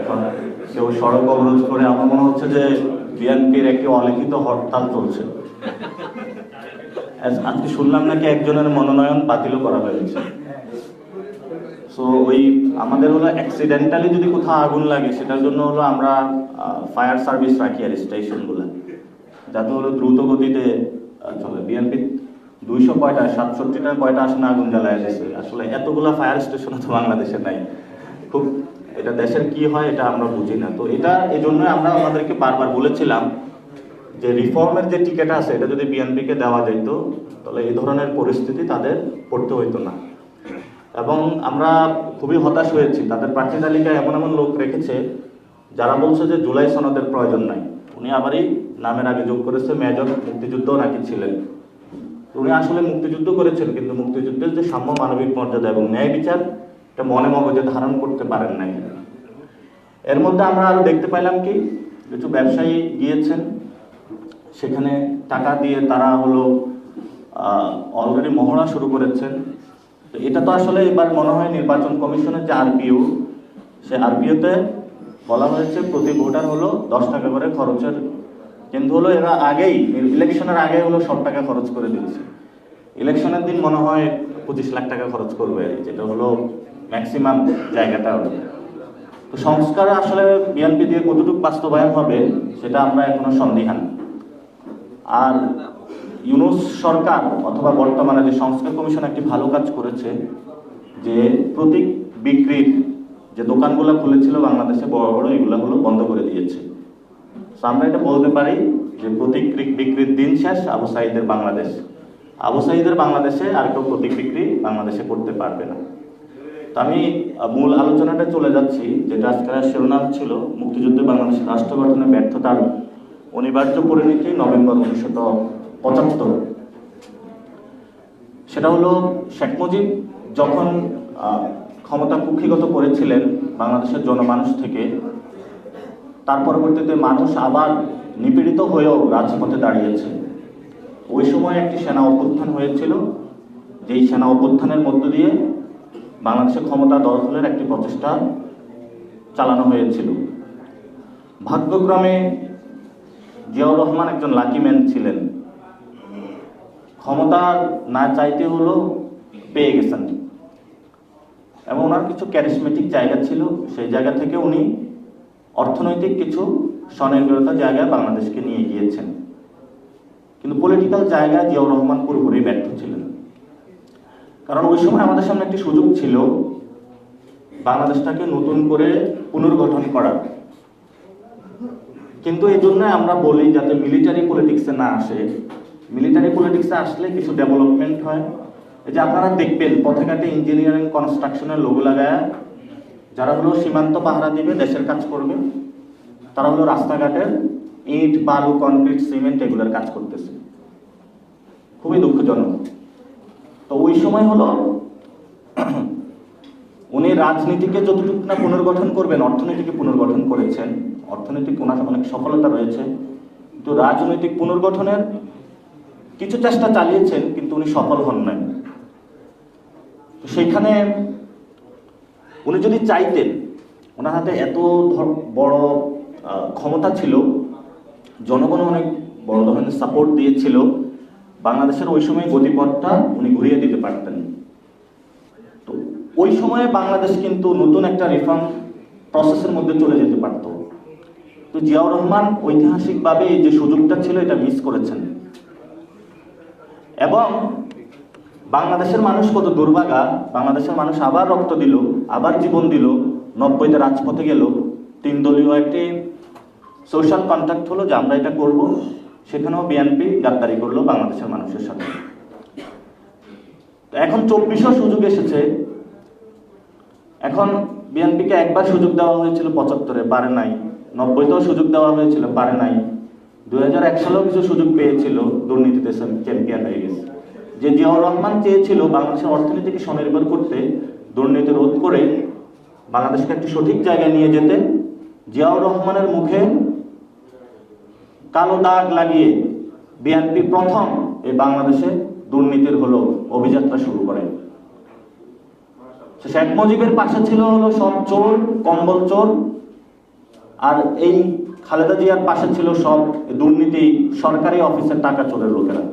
এখন কেউ সড়ক অবরোধ করে, আমার মনে হচ্ছে যে বিএনপির একটি অলিখিত হরতাল চলছে। আজকে শুনলাম নাকি একজনের মনোনয়ন বাতিলও করা হয়েছে। সো ওই আমাদের হলো অ্যাক্সিডেন্টালি যদি কোথাও আগুন লাগে সেটার জন্য হলো আমরা ফায়ার সার্ভিস রাখি আর স্টেশনগুলো, যাতে হলো দ্রুত গতিতে চলে। বিএনপি 200 কয়টা 67টা কয়টা আসনে আগুন জ্বালায় গেছে। আসলে এতগুলা ফায়ার স্টেশন তো বাংলাদেশে নাই। খুব এটা দেশের কি হয় এটা আমরা বুঝি না। তো এটা এই জন্য আমরা আমাদেরকে বারবার বলেছিলাম যে রিফর্মের যে টিকিট আছে এটা যদি বিএনপিকে দেওয়া যেত তাহলে এই ধরনের পরিস্থিতি তাদের পড়তে হইতো না। এবং আমরা খুবই হতাশ হয়েছি, তাদের প্রার্থী তালিকায় এমন এমন লোক রেখেছে যারা বলছে যে জুলাই সনদের প্রয়োজন নাই। উনি আবারই নামের আগে যোগ করেছে মেজর মুক্তিযুদ্ধও নাকি ছিলেন। উনি আসলে মুক্তিযুদ্ধ করেছেন, কিন্তু মুক্তিযুদ্ধের যে সাম্য মানবিক মর্যাদা এবং ন্যায় বিচার এটা মনে মগজে ধারণ করতে পারেন নাই। এর মধ্যে আমরা আরো দেখতে পাইলাম কি কিছু ব্যবসায়ী গিয়েছেন, সেখানে টাকা দিয়ে তারা হলো অলরেডি মহড়া শুরু করেছেন। এটা তো আসলে এবার মনে হয় নির্বাচন কমিশনের যে আরপিও, সে আরপিওতে বলা হয়েছে প্রতি ভোটার হলো 10 টাকা করে খরচের, কিন্তু হলো এরা আগেই ইলেকশনের আগে হলো 100 টাকা খরচ করে দিচ্ছে। ইলেকশনের দিন মনে হয় 25 লাখ টাকা খরচ করবে, যেটা হলো ম্যাক্সিমাম জায়গাটা হলো। তো সংস্কার আসলে বিএনপি দিয়ে কতটুকু বাস্তবায়ন হবে সেটা আমরা এখনো সন্দিহান। আর ইউনূস সরকার অথবা বর্তমানে যে সংস্কার কমিশন একটি ভালো কাজ করেছে, যে প্রতীক বিক্রির যে দোকানগুলো খুলেছিল বাংলাদেশে বড় বড়, এগুলো হলো বন্ধ করে দিয়েছে। আমরা এটা বলতে পারি যে প্রতীক বিক্রির দিন শেষ আবু সাঈদের বাংলাদেশ। আবু সাঈদের বাংলাদেশে আর কেউ প্রতীক বিক্রি বাংলাদেশে করতে পারবে না। তো আমি মূল আলোচনাটা চলে যাচ্ছি, যেটা আজকের শিরোনাম ছিল মুক্তিযুদ্ধে বাংলাদেশের রাষ্ট্র গঠনের ব্যর্থতার অনিবার্য পরিণতি নভেম্বর 1975। সেটা হলো শেখ মুজিব যখন ক্ষমতা কুক্ষিগত করেছিলেন বাংলাদেশের জনমানুষ থেকে, তার পরবর্তীতে মানুষ আবার নিপীড়িত হয়েও রাজপথে দাঁড়িয়েছে। ওই সময় একটি সেনা অভ্যুত্থান হয়েছিল, যেই সেনা অভ্যুত্থানের মধ্য দিয়ে বাংলাদেশের ক্ষমতা দখলের একটি প্রচেষ্টা চালানো হয়েছিল। ভাগ্যক্রমে জিয়াউর রহমান একজন লাকি ম্যান ছিলেন, ক্ষমতা না চাইতে হলো পেয়ে গেছেন, এবং ওনার কিছু ক্যারিসমেটিক জায়গা ছিল, সেই জায়গা থেকে উনি অর্থনৈতিক কিছু স্বনির্ভরতা জায়গায় বাংলাদেশকে নিয়ে গিয়েছেন। কিন্তু পলিটিক্যাল জায়গায় জিয়াউর রহমান পুরোপুরি ব্যর্থ ছিলেন। কারণ ওই সময় আমাদের সামনে একটি সুযোগ ছিল বাংলাদেশটাকে নতুন করে পুনর্গঠন করার। কিন্তু এই জন্য আমরা বলি যাতে মিলিটারি পলিটিক্সে না আসে। মিলিটারি পলিটিক্সে আসলে কিছু ডেভেলপমেন্ট হয়। এই যে আপনারা দেখবেন পথে ঘাটে ইঞ্জিনিয়ারিং কনস্ট্রাকশনের লোগো লাগায় যারা হলো সীমান্ত পাহারা দিবে, দেশের কাজ করবে, তারা হলো রাস্তাঘাটের ইট বালু কনক্রিট সিমেন্ট এগুলোর কাজ করতেছে। খুবই দুঃখজনক। তো ওই সময় হলো উনি রাজনীতিকে যতটুকু না পুনর্গঠন করবেন, অর্থনীতিকে পুনর্গঠন করেছেন। অর্থনৈতিক ওনার অনেক সফলতা রয়েছে, কিন্তু রাজনৈতিক পুনর্গঠনের কিছু চেষ্টা চালিয়েছেন, কিন্তু উনি সফল হন নাই। সেইখানে উনি যদি চাইতেন, ওনার হাতে এত বড় ক্ষমতা ছিল, জনগণ অনেক বড় ধরনের সাপোর্ট দিয়েছিল, বাংলাদেশের ওই সময় গতিপথটা উনি ঘুরিয়ে দিতে পারতেন। তো ওই সময়ে বাংলাদেশ কিন্তু নতুন একটা রিফর্ম প্রসেসের মধ্যে চলে যেতে পারত। তো জিয়াউর রহমান ঐতিহাসিকভাবে এই যে সুযোগটা ছিল এটা মিস করেছেন। এবং বাংলাদেশের মানুষ কত দুর্ভাগা, বাংলাদেশের মানুষ আবার রক্ত দিল, আবার জীবন দিল, 90-তে রাজপথে গেল, 3 দলীয় একটি সোশ্যাল কন্ট্রাক্ট হলো যে আমরা এটা করব। সেখানেও বিএনপি গাদ্দারি করলো বাংলাদেশের মানুষের সাথে। এখন 2400 সুযোগ এসেছে। এখন বিএনপিকে একবার সুযোগ দেওয়া হয়েছিল 75-এ, পারে নাই। 90-তেও সুযোগ দেওয়া হয়েছিল, পারে নাই। 2001 সালেও কিছু সুযোগ পেয়েছিল, দুর্নীতিতে চ্যাম্পিয়ন হয়ে গেছে। যে জিয়াউর রহমান চেয়েছিল বাংলাদেশের অর্থনীতিকে স্বনির্ভর করতে, দুর্নীতি রোধ করে বাংলাদেশকে একটি সঠিক জায়গায় নিয়ে যেতে, জিয়াউর রহমানের মুখে কালো দাগ লাগিয়ে বিএনপি প্রথম এই বাংলাদেশে দুর্নীতির হলো অভিযাত্রা শুরু করে। শেখ মুজিবের পাশে ছিল হলো সব চোর, কম্বল চোর, আর এই খালেদা জিয়ার পাশে ছিল সব দুর্নীতি সরকারি অফিসের টাকা চোরের লোকেরা।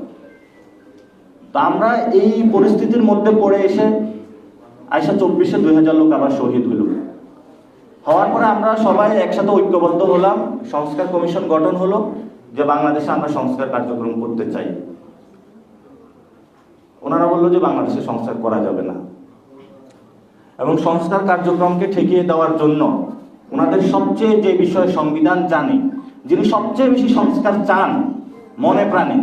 তো আমরা এই পরিস্থিতির মধ্যে পড়ে এসে 24-এ 2000 লোক আবার শহীদ হইল। হওয়ার পরে আমরা সবাই একসাথে ঐক্যবদ্ধ হলাম, সংস্কার কমিশন গঠন হলো যে বাংলাদেশে আমরা সংস্কার কার্যক্রম করতে চাই। ওনারা বললো যে বাংলাদেশে সংস্কার করা যাবে না, এবং সংস্কার কার্যক্রমকে ঠেকিয়ে দেওয়ার জন্য ওনাদের সবচেয়ে যে বিষয়ে সংবিধান জানে, যিনি সবচেয়ে বেশি সংস্কার চান মনে প্রাণে,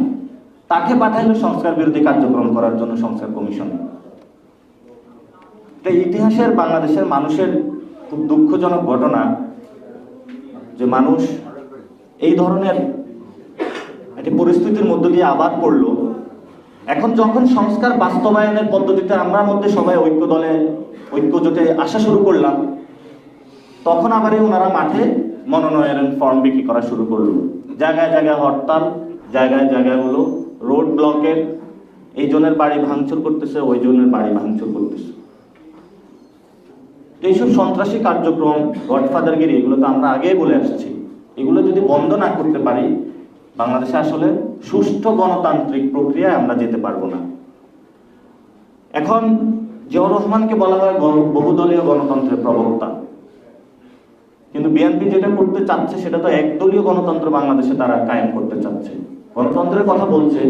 তাকে পাঠাইলো সংস্কার বিরোধী কার্যক্রম করার জন্য সংস্কার কমিশন। এটা ইতিহাসের বাংলাদেশের মানুষের খুব দুঃখজনক ঘটনা যে মানুষ এই ধরনের একটি পরিস্থিতির মধ্য দিয়ে আবার পড়লো। এখন যখন সংস্কার বাস্তবায়নের পদ্ধতিতে আমরা মধ্যে সবাই ঐক্য জোটে আসা শুরু করলাম, তখন আবার ওনারা মাঠে মনোনয়ন ফর্ম বিক্রি করা শুরু করলো। জায়গায় জায়গায় হরতাল, জায়গায় জায়গায় হলো রোড ব্লকের, এই জনের বাড়ি ভাঙচুর করতেছে, ওই জনের বাড়ি ভাঙচুর করতেছে। এইসব সন্ত্রাসী কার্যক্রম, গডফাদারগিরি, এগুলো তো আমরা আগেই বলে আসছি। এগুলো যদি বন্ধ না করতে পারি, বাংলাদেশে আসলে সুষ্ঠু গণতান্ত্রিক প্রক্রিয়ায় আমরা যেতে পারবো না। এখন জিয়াউর রহমানকে বলা হয় বহুদলীয় গণতন্ত্রের প্রবক্তা, কিন্তু বিএনপি যেটা করতে চাচ্ছে সেটা তো একদলীয় গণতন্ত্র বাংলাদেশে তারা কায়েম করতে চাচ্ছে। গণতন্ত্রের কথা বলছে,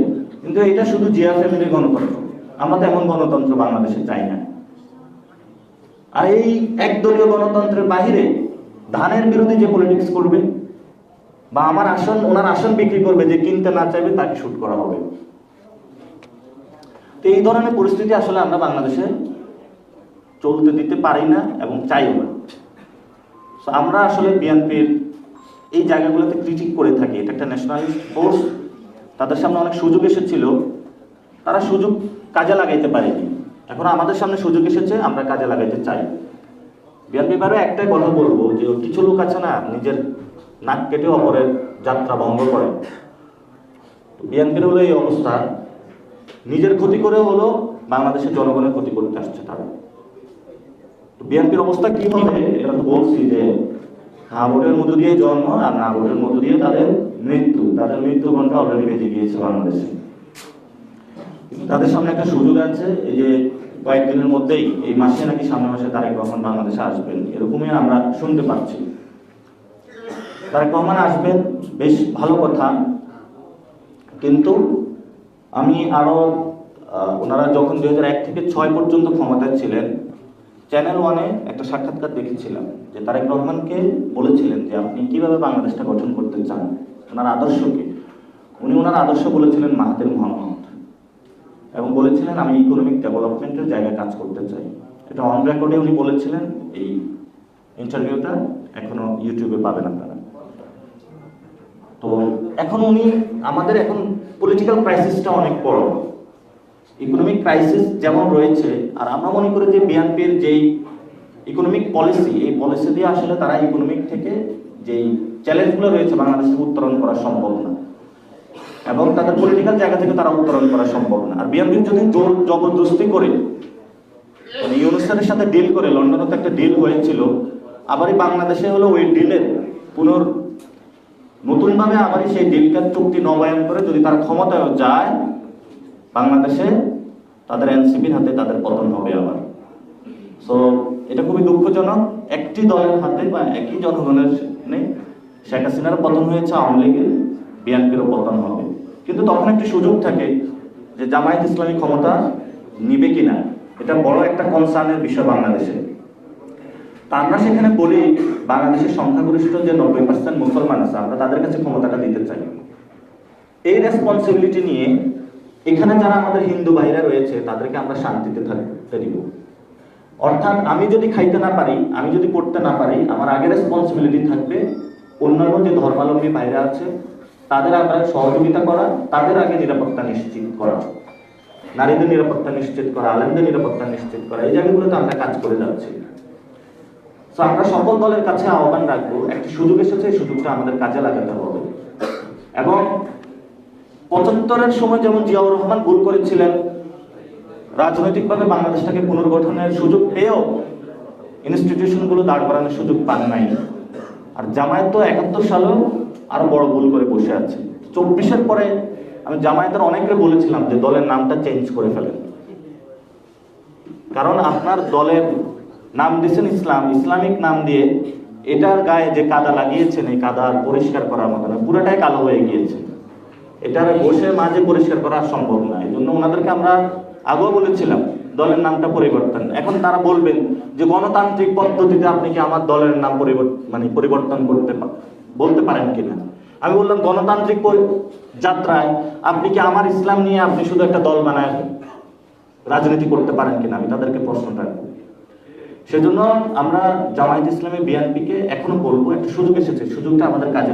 কিন্তু এটা শুধু জিয়া ফ্যামিলির গণতন্ত্র। আমরা তো এমন গণতন্ত্র বাংলাদেশে চাই না। আর এই একদলীয় গণতন্ত্রের বাহিরে ধানের বিরোধী যে পলিটিক্স করবে বা ওনার আসন বিক্রি করবে, যে কিনতে না চাইবে তাকে শুট করা হবে। তো এই ধরনের পরিস্থিতি আসলে আমরা বাংলাদেশে চলতে দিতে পারি না এবং চাইও না। আমরা আসলে বিএনপির এই জায়গাগুলোতে ক্রিটিক করে থাকি। এটা একটা ন্যাশনালিস্ট ফোর্স, তাদের সামনে অনেক সুযোগ এসেছিল, তারা সুযোগ কাজে লাগাইতে পারেনি। এখন আমাদের সামনে সুযোগ এসেছে, আমরা কাজে লাগাইতে চাই। বিএনপি বারে একটাই কথা বলবো যে কিছু লোক আছে না, নিজের নাক কেটে অপরের যাত্রা বন্ধ করে। বিএনপির হলো এই অবস্থা, নিজের ক্ষতি করে হলো বাংলাদেশের জনগণের ক্ষতি করতে আসছে তারা। বিএনপির অবস্থা কি হবে এটা তো বলছি যে হ্যাঁ ভোটের মধ্য দিয়ে জন্ম আর না ভোটের মধ্য দিয়ে তাদের মৃত্যু ঘন্টা অলরেডি বেজে গিয়েছে বাংলাদেশে। তাদের সামনে একটা সুযোগ আছে, এই যে কয়েকদিনের মধ্যেই, এই মাসে নাকি সামনের মাসে তারেক রহমান বাংলাদেশে আসবেন, এরকমই আমরা শুনতে পাচ্ছি। তারেক রহমান আসবেন, বেশ ভালো কথা, কিন্তু আমি আরো ওনারা যখন 2001 থেকে 6 পর্যন্ত ক্ষমতায় ছিলেন, চ্যানেল 1-এ একটা সাক্ষাৎকার দেখেছিলাম যে তারেক রহমানকে বলেছিলেন যে আপনি কিভাবে বাংলাদেশটা গঠন করতে চান, ওনার আদর্শকে। ওনার আদর্শ বলেছিলেন মাহাতির মোহাম্মদ, এবং বলেছিলেন আমি ইকোনমিক ডেভেলপমেন্টের জায়গায় কাজ করতে চাই। এটা অন রেকর্ডে উনি বলেছিলেন, এই ইন্টারভিউটা এখনো ইউটিউবে পাবেন আপনারা। তো এখন আমাদের এখন পলিটিক্যাল ক্রাইসিসটা অনেক বড়, ইকোনমিক ক্রাইসিস যেমন রয়েছে, আর আমরা মনে করি যে বিএনপির যেই ইকোনমিক পলিসি, এই পলিসি দিয়ে আসলে তারা ইকোনমিক থেকে যেই চ্যালেঞ্জগুলো রয়েছে বাংলাদেশে উত্তরণ করা সম্ভব না, এবং তাদের পলিটিক্যাল জায়গা থেকে তারা উত্তরণ করা সম্ভব না। আর বিএনপি যদি জোর জবরদস্তি করে, মানে ইউনুসের সাথে ডিল করে, লন্ডনে তো একটা ডিল হয়েছিল, আবারই বাংলাদেশে হলো ওই ডিলের নতুনভাবে আবারই সেই ডিলটার চুক্তি নবায়ন করে যদি তারা ক্ষমতায় যায়, বাংলাদেশে তাদের এনসিপির হাতে তাদের পতন হবে আবার। সো এটা খুবই দুঃখজনক, একটি দলের হাতে বা একই জনগণের নেই। শেখ হাসিনার পতন হয়েছে, আওয়ামী লীগের, বিএনপিরও পতন হবে, কিন্তু তখন একটি সুযোগ থাকে যে জামায়াত ইসলামী ক্ষমতা নিবে কিনা। এটা বড় একটা কনসার্নের বিষয় বাংলাদেশে। তা আমরা সেখানে বলি বাংলাদেশের সংখ্যাগরিষ্ঠ যে 90% মুসলমান আছে, আমরা তাদের কাছে ক্ষমতাটা দিতে চাই। এই রেসপন্সিবিলিটি নিয়ে এখানে যারা আমাদের হিন্দু ভাইরা রয়েছে তাদেরকে আমরা শান্তিতে থাকতে দিব। অর্থাৎ আমি যদি খাইতে না পারি, আমি যদি করতে না পারি, আমার আগে রেসপন্সিবিলিটি থাকবে অন্যান্য যে ধর্মাবলম্বী ভাইরা আছে তাদের আমরা সহযোগিতা করা, তাদের আগে নিরাপত্তা নিশ্চিত করা, নারীদের নিরাপত্তা নিশ্চিত করা, আলেমদের নিরাপত্তা নিশ্চিত করা। এই জায়গাগুলোতে আমরা কাজ করে যাচ্ছি। তো আমরা সকল দলের কাছে আহ্বান রাখবো, একটি সুযোগ এসেছে, এই সুযোগটা আমাদের কাজে লাগাতে হবে। এবং 75-এর সময় যেমন জিয়াউর রহমান ভুল করেছিলেন, রাজনৈতিকভাবে বাংলাদেশটাকে পুনর্গঠনের সুযোগ পেয়েও ইনস্টিটিউশনগুলো দাঁড় করানোর সুযোগ পান নাই। আর জামায়াত তো 71 সালেও আরো বড় ভুল করে বসে আছে। 24-এর পরে আমি জামায়াতের অনেককে বলেছিলাম যে দলের নামটা চেঞ্জ করে ফেলেন, কারণ আপনার দলের নাম দিয়েছেন ইসলাম, ইসলামিক নাম দিয়ে এটার গায়ে যে কাদা লাগিয়েছেন এই কাদা পরিষ্কার করার মতো না, পুরোটাই কালো হয়ে গিয়েছে। এটার বসে মাঝে পরিষ্কার করা সম্ভব না। এই জন্য ওনাদেরকে আমরা আগেও বলেছিলাম দলের নামটা পরিবর্তন। এখন তারা বলবেন যে গণতান্ত্রিক পদ্ধতিতে আপনি কি আমার দলের নাম পরিবর্তন বলতে পারেন কিনা। আমি বললাম গণতান্ত্রিক যাত্রায় আপনি কি আমার ইসলাম নিয়ে আপনি শুধু একটা দল বানায় রাজনীতি করতে পারেন কিনা, আমি তাদেরকে প্রশ্নটা রাখবো। সেজন্য আমরা জামায়াত ইসলামী বিএনপিকে এখনো বলবো একটা সুযোগ এসেছে, সুযোগটা আমাদের কাজে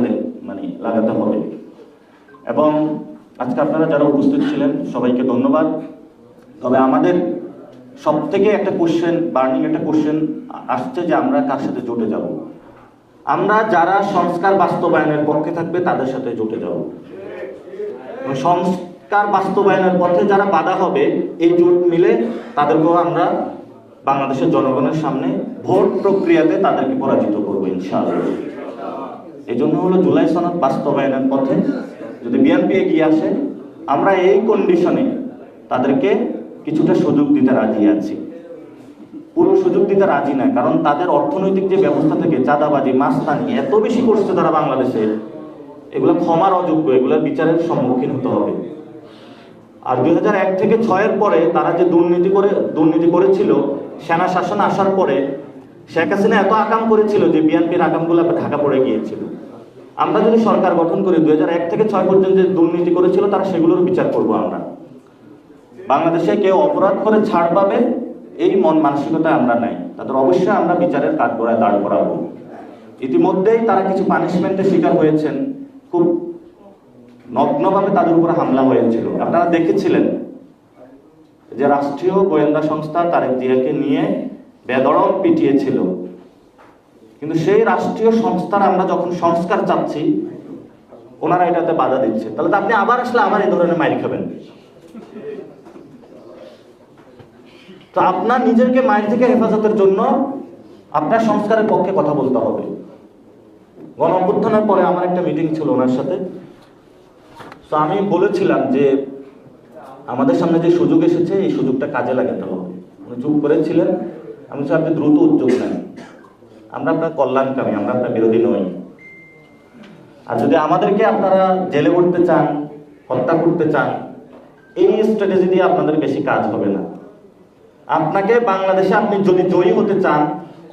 লাগাতে হবে। এবং আজকে আপনারা যারা উপস্থিত ছিলেন সবাইকে ধন্যবাদ। তবে আমাদের সব থেকে একটা বার্নিং একটা কোশ্চেন আসছে যে আমরা কার সাথে জোটে যাব। আমরা যারা সংস্কার বাস্তবায়নের পক্ষে থাকবে তাদের সাথে জোটে যাব। সংস্কার বাস্তবায়নের পথে যারা বাধা হবে এই জোট মিলে তাদেরকেও আমরা বাংলাদেশের জনগণের সামনে ভোট প্রক্রিয়াতে তাদেরকে পরাজিত করবো ইনশাআল্লাহ। এই জন্য হলো জুলাই সনদ বাস্তবায়নের পথে যদি বিএনপি এগিয়ে আসে আমরা এই কন্ডিশনে তাদেরকে কিছুটা সুযোগ দিতে রাজি আছি। পুরো সুযোগ দিতে রাজি না, কারণ তাদের অর্থনৈতিক যে ব্যবস্থা থেকে চাঁদাবাজি মাস্তানি এত বেশি করছে তারা বাংলাদেশে, এগুলো ক্ষমার অযোগ্য, এগুলোর বিচারের সম্মুখীন হতে হবে। আর 2001 থেকে 6-এর পরে তারা যে দুর্নীতি করেছিল, সেনা শাসন আসার পরে শেখ হাসিনা এত আকাম করেছিল যে বিএনপির আকামগুলো ঢাকা পড়ে গিয়েছিল। আমরা যদি সরকার গঠন করি 2001 থেকে 6 পর্যন্ত যে দুর্নীতি করেছিল তারা সেগুলোর বিচার করব আমরা। বাংলাদেশে কেউ অপরাধ করে ছাড় পাবে এই মন মানসিকতা আমরা নাই, তাদের অবশ্যই আমরা বিচারের কাঠগড়ায় দাঁড় করাবো। ইতিমধ্যেই তারা কিছু পানিশমেন্টের শিকার হয়েছেন, খুব নগ্নভাবে তাদের উপর হামলা হয়েছিল। আপনারা দেখেছিলেন যে রাষ্ট্রীয় গোয়েন্দা সংস্থা তারেক জিয়াকে নিয়ে বেদরম পিটিয়েছিল, কিন্তু সেই রাষ্ট্রীয় সংস্থার আমরা যখন সংস্কার চাচ্ছি ওনারা এটাতে বাধা দিচ্ছে। তাহলে তো আপনি আবার আসলে আবার এই ধরনের মাইর খাবেন। তো আপনার নিজেকে মাইর থেকে হেফাজতের জন্য আপনার সংস্কারের পক্ষে কথা বলতে হবে। গণ অভ্যুত্থানের পরে আমার একটা মিটিং ছিল ওনার সাথে, তো আমি বলেছিলাম যে আমাদের সামনে যে সুযোগ এসেছে এই সুযোগটা কাজে লাগাতে হবে। উনি চুপ করেছিলেন। আমি বলছি আপনি দ্রুত উদ্যোগ নেন, আমরা আপনার কল্যাণকামী, আমরা আপনার বিরোধী নই। আর যদি আমাদেরকে আপনারা জেলে করতে চান, হত্যা করতে চান, এই স্ট্র্যাটেজি দিয়ে আপনাদের বেশি কাজ হবে না। আপনাকে বাংলাদেশে আপনি যদি জয়ী হতে চান,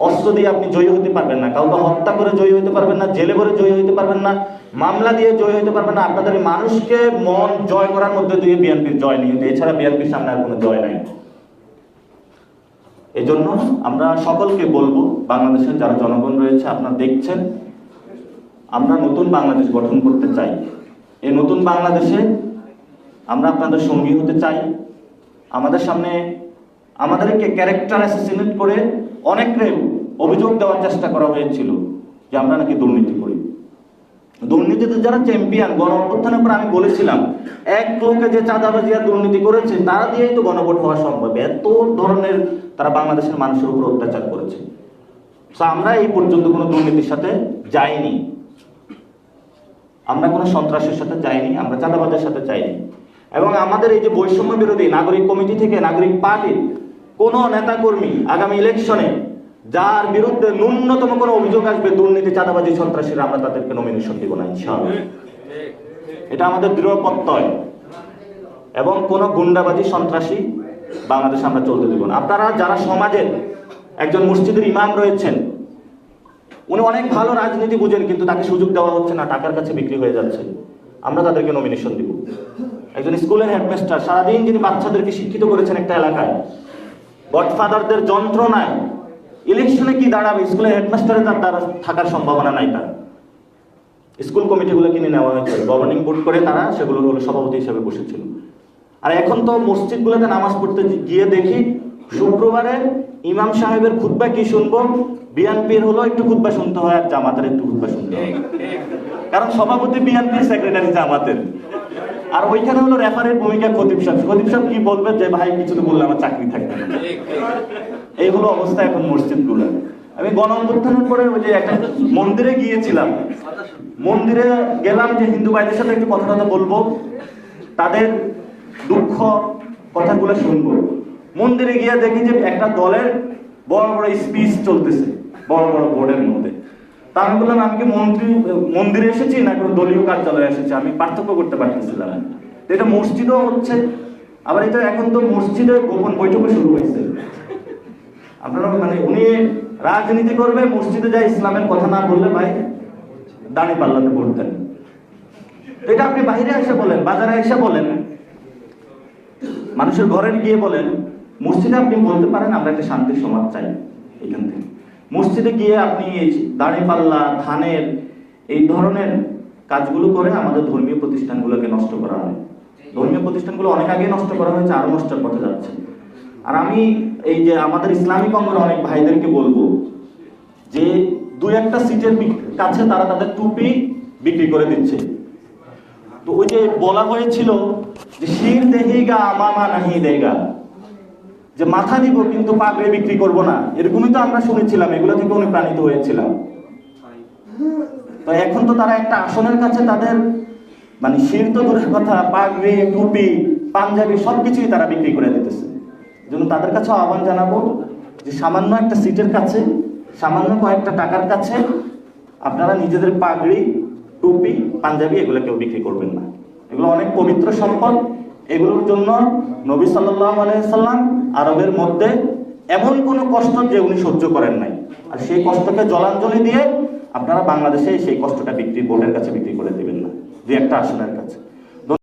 অস্ত্র দিয়ে আপনি জয়ী হতে পারবেন না, কাউকে হত্যা করে জয়ী হতে পারবেন না, জেলে করে জয়ী হতে পারবেন না, মামলা দিয়ে জয়ী হতে পারবেন না। আপনাদের মানুষকে মন জয় করার মধ্যে দিয়ে বিএনপির জয় নিয়ে, এছাড়া বিএনপির সামনে আর কোনো জয় নাই। এই জন্য আমরা সকলকে বলবো, বাংলাদেশের যারা জনগণ রয়েছে আপনারা দেখছেন, আমরা নতুন বাংলাদেশ গঠন করতে চাই। এই নতুন বাংলাদেশে আমরা আপনাদের সঙ্গী হতে চাই। আমাদের সামনে আমাদেরকে ক্যারেক্টার অ্যাসাসিনেট করে অনেকে অভিযোগ দেওয়ার চেষ্টা করা হয়েছিল যে আমরা নাকি দুর্নীতি করি। দুর্নীতিতে যারা চ্যাম্পিয়ন, গণ অভ্যুত্থানের পর আমি বলেছিলাম এক লোকে যে চাঁদাবাজি আর দুর্নীতি করেছে তারা দিয়েই তো গণভোট হওয়া সম্ভব। এত ধরনের তারা বাংলাদেশের মানুষের উপর অত্যাচার করেছে। আমরা এই পর্যন্ত কোনো দুর্নীতির সাথে যাইনি, আমরা কোনো সন্ত্রাসের সাথে যাইনি, আমরা চাঁদাবাজের সাথে যাইনি। এবং আমাদের এই যে বৈষম্য বিরোধী নাগরিক কমিটি থেকে নাগরিক পার্টির কোন নেতাকর্মী আগামী ইলেকশনে যার বিরুদ্ধে ন্যূনতম কোনো অভিযোগ আসবে দুর্নীতি, চাঁদাবাজি, সন্ত্রাসীরা, আমরা তাদেরকে নমিনেশন দিব না ইনশাআল্লাহ। এটা আমাদের দৃঢ় প্রত্যয়। এবং কোনো গুন্ডাবাজি, সন্ত্রাসী বাংলাদেশে আমরা চলতে দেব না। আপনারা যারা সমাজের একজন মসজিদের ইমাম রয়েছেন, উনি অনেক ভালো রাজনীতি বুঝেন, কিন্তু তাকে সুযোগ দেওয়া হচ্ছে না, টাকার কাছে বিক্রি হয়ে যাচ্ছে, আমরা তাদেরকে নমিনেশন দিব। একজন স্কুলের হেডমাস্টার সারাদিন যিনি বাচ্চাদেরকে শিক্ষিত করেছেন একটা এলাকায়, গডফাদারদের যন্ত্রণায় ইলেকশনে কি দাঁড়াবে, স্কুলের হেডমাস্টারের তার দ্বারা থাকার সম্ভাবনা নাই। তার স্কুল কমিটিগুলো কিনে নেওয়া হয়েছে, গভর্নিং বোর্ড করে তারা সেগুলোর হলো সভাপতি হিসেবে বসেছিল। আর এখন তো মসজিদগুলোতে নামাজ পড়তে গিয়ে দেখি শুক্রবারে ইমাম সাহেবের খুতবা কি শুনবো, বিএনপির হলো একটু খুতবা শুনতে হয় আর জামাতের একটু খুতবা শুনতে হয়, কারণ সভাপতি বিএনপির, সেক্রেটারি জামাতের। আর ওইখানে হলো রেফারের ভূমিকা খতিব সাহেব কি বলবে যে ভাই কিছু তো বললে আমার চাকরি থাকবে না। এই হলো অবস্থা এখন মসজিদগুলো। আমি গণ অভ্যুত্থানের পরে ওই যে একটা মন্দিরে গিয়েছিলাম, মন্দিরে গেলাম যে হিন্দু ভাইদের সাথে একটু কথা বলবো, তাদের দুঃখ কথাগুলো শুনবো। মন্দিরে গিয়ে দেখি যে একটা দলের বড় বড় স্পিচ চলতেছে বড় বড় বোর্ডের মধ্যে। তা আমি বললাম, আমি কি মন্দিরে এসেছি না কোনো দলীয় কার্যালয়ে এসেছি, আমি পার্থক্য করতে পারতেছিলাম না। তো এটা মসজিদও হচ্ছে, আবার এটা এখন তো মসজিদে গোপন বৈঠকও শুরু হয়েছে। আপনারা মানে উনি রাজনীতি করবে, মসজিদে যায় ইসলামের কথা না বললে ভাই দাঁড়ি পাল্লাতে পড়তেন। এটা আপনি বাইরে এসে বলেন, বাজারে এসে বলেন, মানুষের ঘরে গিয়ে বলেন, মসজিদে আপনি বলতে পারেন আমরা একটা শান্তির সমাজ চাই। এখান থেকে মসজিদে গিয়ে আপনি দাঁড়ি পাল্লা ধানের এই ধরনের কাজগুলো করে আমাদের ধর্মীয় প্রতিষ্ঠানগুলোকে নষ্ট করা হয়। ধর্মীয় প্রতিষ্ঠানগুলো অনেক আগে নষ্ট করা হয়েছে, আরো নষ্টের পথে যাচ্ছে। আর আমি এই যে আমাদের ইসলামিক অঙ্গের অনেক ভাইদেরকে বলবো যে দুই একটা সিটের কাছে তারা তাদের টুপি বিক্রি করে দিচ্ছে। তো ওই যে বলা হয়েছিল যে শির দেহিগা আমামা নাহি দেগা, যে মাথা দিব কিন্তু পাগড়ি বিক্রি করব না, এরকমই তো আমরা শুনেছিলাম, এগুলো থেকে অনুপ্রাণিত হয়েছিলাম। তো এখন তো তারা একটা আসনের কাছে তাদের মানে শির তো দূরের কথা, পাগড়ি টুপি পাঞ্জাবি সবকিছুই তারা বিক্রি করে দিতেছে। জন্য তাদের কাছে আহ্বান জানাবো যে সামান্য একটা সিটের কাছে, সামান্য কয়েকটা টাকার কাছে আপনারা নিজেদের পাগড়ি টুপি পাঞ্জাবি এগুলো কেউ বিক্রি করবেন না। এগুলো অনেক পবিত্র সম্পদ। এগুলোর জন্য নবী সাল্লাল্লাহু আলাইহি সাল্লাম আরবের মধ্যে এমন কোনো কষ্ট যে উনি সহ্য করেন নাই, আর সেই কষ্টকে জলাঞ্জলি দিয়ে আপনারা বাংলাদেশে সেই কষ্টটা বোর্ডের কাছে বিক্রি করে দিবেন না, দুই একটা আসনের কাছে।